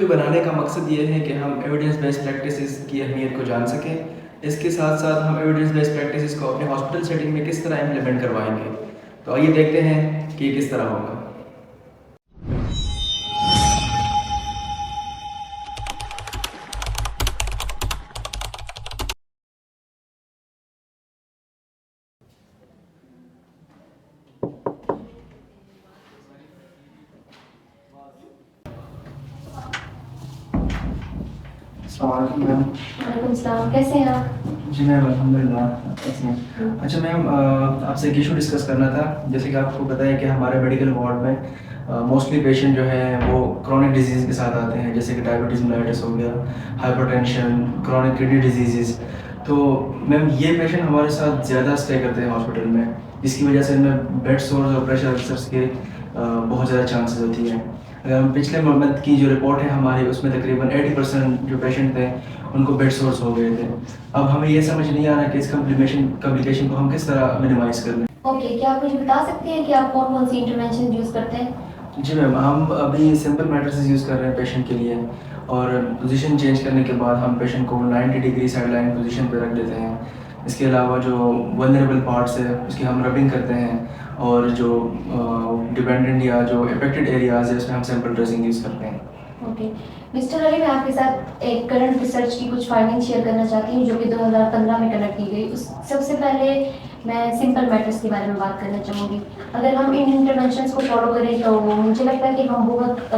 Video बनाने का मकसद ये है कि हम एविडेंस बेस्ड प्रैक्टिसेस की अहमियत को जान सकें। इसके साथ साथ हम एविडेंस बेस्ड प्रैक्टिसेस को अपने हॉस्पिटल सेटिंग में किस तरह इम्प्लीमेंट करवाएंगे। तो आइए देखते हैं कि ये किस तरह होगा। अस्सलाम मैम। वालेकुम सलाम, कैसे हैं आप? जी मैम, अल्हम्दुलिल्लाह कैसे हैं। अच्छा मैम, आपसे एक इशू डिस्कस करना था। जैसे कि आपको पता है कि हमारे मेडिकल वार्ड में मोस्टली पेशेंट जो है वो क्रॉनिक डिजीज़ के साथ आते हैं, जैसे कि डायबिटीज़ मेलाइटिस हो गया, हाइपरटेंशन, क्रॉनिक किडनी डिजीज़। तो मैम ये पेशेंट हमारे साथ ज़्यादा स्टे करते हैं हॉस्पिटल में, जिसकी वजह से इनमें बेड सोर्स और प्रेशर अल्सर्स के बहुत ज़्यादा चांसेस होती हैं। अगर हम पिछले मंथ की जो रिपोर्ट है हमारी, उसमें तकरीबन 80% जो पेशेंट थे उनको बेड सोर्स हो गए थे। अब हमें ये समझ नहीं आ रहा कि इस कम्प्लिकेशन को हम किस तरह मिनिमाइज़ कर लें। ओके, क्या आप मुझे बता सकते हैं कि आप कौन कौन सी इंटरवेंशन यूज़ करते हैं? जी मैम, हम अभी सिंपल मैट्रेसेस यूज़ कर रहे हैं पेशेंट के लिए, और पोजीशन चेंज करने के बाद हम पेशेंट को 90 डिग्री साइड लाइन पोजीशन पे रख देते हैं। इसके अलावा जो वल्नरेबल पार्ट्स है उसकी हम रबिंग करते हैं, और जो डिपेंडेंट या जो अफेक्टेड एरियाज़ है उसमें हम सिंपल ड्रेसिंग यूज़ करते हैं। ओके मिस्टर अली, मैं आपके साथ एक करंट रिसर्च की कुछ फाइंडिंग शेयर करना चाहती हूँ जो कि 2015 में कंडक्ट की गई। उस सबसे पहले मैं सिंपल मैटर्स के बारे में बात करना चाहूँगी। अगर हम इन इंटरवेंशंस को फॉलो करें तो मुझे लगता है कि हम बहुत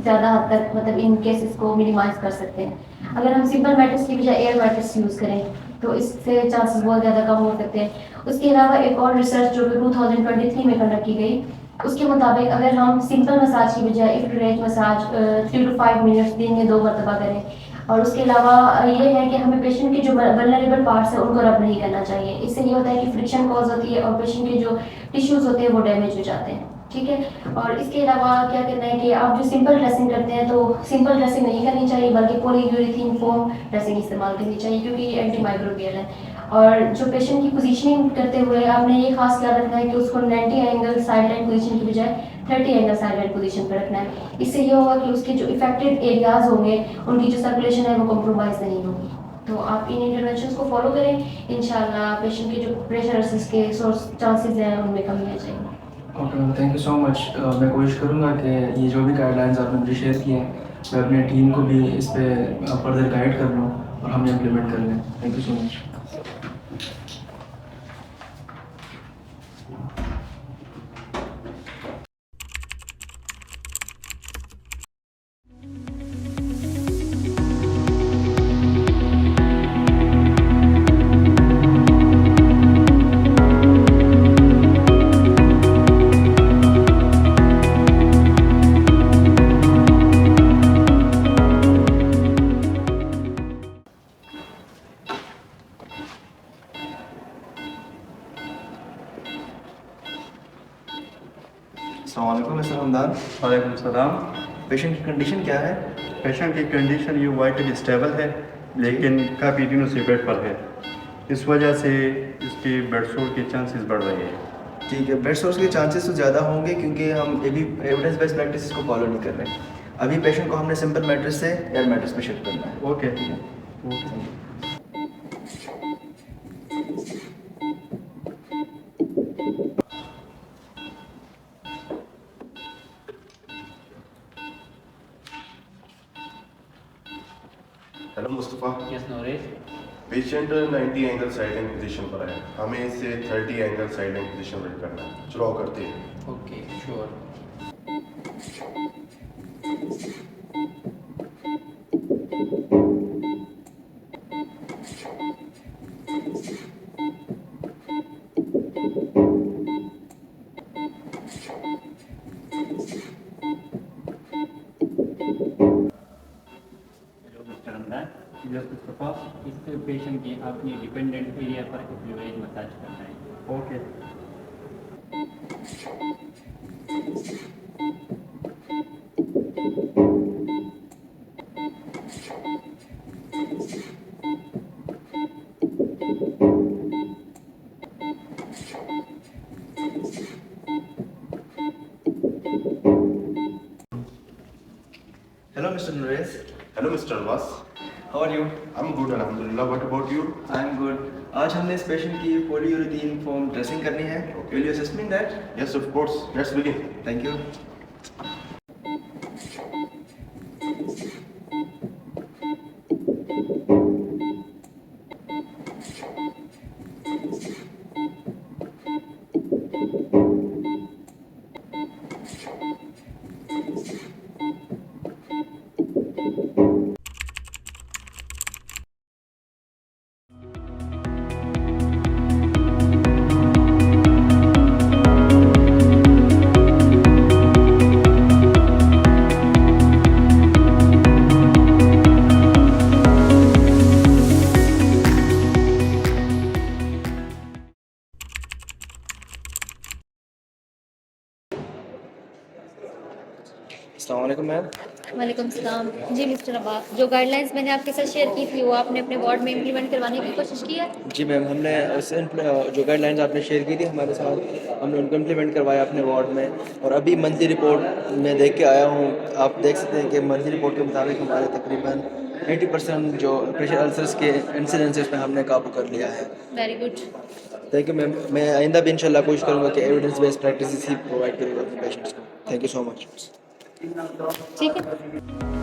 ज़्यादा हद तक मतलब इन केसेस को मिनिमाइज कर सकते हैं। अगर हम सिंपल मैटर्स की बजाय एयर मैटर्स यूज़ करें तो इससे चांसेस बहुत ज़्यादा कम हो सकते हैं। उसके अलावा एक और रिसर्च जो कि 2023 में कंडक्ट की गई, उसके मुताबिक अगर हम सिंपल मसाज की बजाय इंफ्रारेड मसाज 3 to 5 मिनट्स दिन में 2 मरतबा करें, और उसके अलावा ये है कि हमें पेशेंट के जो वल्नरेबल पार्ट्स हैं उनको रब नहीं करना चाहिए। इससे ये होता है कि फ्रिक्शन कॉज होती है और पेशेंट के जो टिश्यूज़ होते हैं वो डैमेज हो जाते हैं। ठीक है, और इसके अलावा क्या करना है कि आप जो सिंपल ड्रेसिंग करते हैं तो सिंपल ड्रेसिंग नहीं करनी चाहिए, बल्कि पॉलीयूरेथीन फोम ड्रेसिंग इस्तेमाल करनी चाहिए, क्योंकि ये एंटी माइक्रोबियल है। और जो पेशेंट की पोजीशनिंग करते हुए आपने ये खास ख्याल रखना है कि उसको 90 एंगल साइड लाइन पोजीशन की बजाय 30 एंगल साइड लाइन पोजीशन पर रखना है। इससे ये होगा कि उसके जो इफेक्टेड एरियाज होंगे उनकी जो सर्कुलेशन है वो कॉम्प्रोमाइज़ नहीं होगी। तो आप इन इंटरवेंशंस को फॉलो करें, इंशाल्लाह पेशेंट के जो प्रेशर के सोर्स चांसेस हैं उनमें कमी आ जाएगी। Okay ma'am, thank you so much. मैं कोशिश करूँगा कि ये जो भी गाइडलाइंस आपने मुझे शेयर किए हैं मैं अपने टीम को भी इस पे फर्दर गाइड कर लूँ और हम इम्प्लीमेंट कर लें। Thank you so much. अस्सलाम वालेकुम मिस्टर हमदान। वालेकुम सलाम। पेशेंट की कंडीशन क्या है? पेशेंट की कंडीशन ये वाइटली स्टेबल है, लेकिन काफ़ी दिनों से बेड पर है। इस वजह से इसके बेड सोर के चांसेस बढ़ रहे हैं। ठीक है, बेड सोर्स के चांसेस तो ज़्यादा होंगे क्योंकि हम अभी एविडेंस बेस्ड प्रैक्टिस को फॉलो नहीं कर रहे। अभी पेशेंट को हमने सिंपल मैट्रेस से एयर मैट्रेस पे शिफ्ट करना है। ओके। ठीक है, okay. Hello Mustafa. Yes Naresh. Patient 90 angle side line position पर है, हमें इसे 30 एंगल साइड लाइन पोजीशन पर करना है। चलो करते हैं। Okay sure. यस मुस्तफ़ा। इस पेशेंट की अपनी डिपेंडेंट एरिया पर एक्यूरेट मसाज करना है। Okay. Hello Hello, Mr. Nuresh. Hello, Mr. Abbas. How are you? I'm good, alhamdulillah. What about you? I'm good. आज हमने इस पेशेंट की polyurethane foam dressing करनी है. Will you assist me in that? Yes, of course. Let's begin. Thank you. अस्सलाम वालेकुम ma'am. वालेकुम सलाम। जी मिस्टर अब्बास, जो गाइडलाइंस मैंने आपके साथ शेयर की थी वो आपने अपने वार्ड में इम्प्लीमेंट करवाने की कोशिश की है? जी मैम, हमने जो गाइडलाइंस आपने शेयर की थी हमारे साथ, हमने उनको इम्प्लीमेंट करवाया अपने वार्ड में. और अभी मंथली रिपोर्ट में देख के आया हूँ. आप देख सकते हैं कि मंथली रिपोर्ट के मुताबिक हमारे तकरीबन 80% जो प्रेशर अल्सर्स के इंसिडेंसेस में हमने काबू कर लिया है. Very good. Thank you ma'am. मैं आइंदा भी इंशाल्लाह कोशिश करूँगा कि एविडेंस बेस्ड प्रैक्टिस ही प्रोवाइड करूँगा अपने पेशेंट्स को. Thank you so much. ठीक है।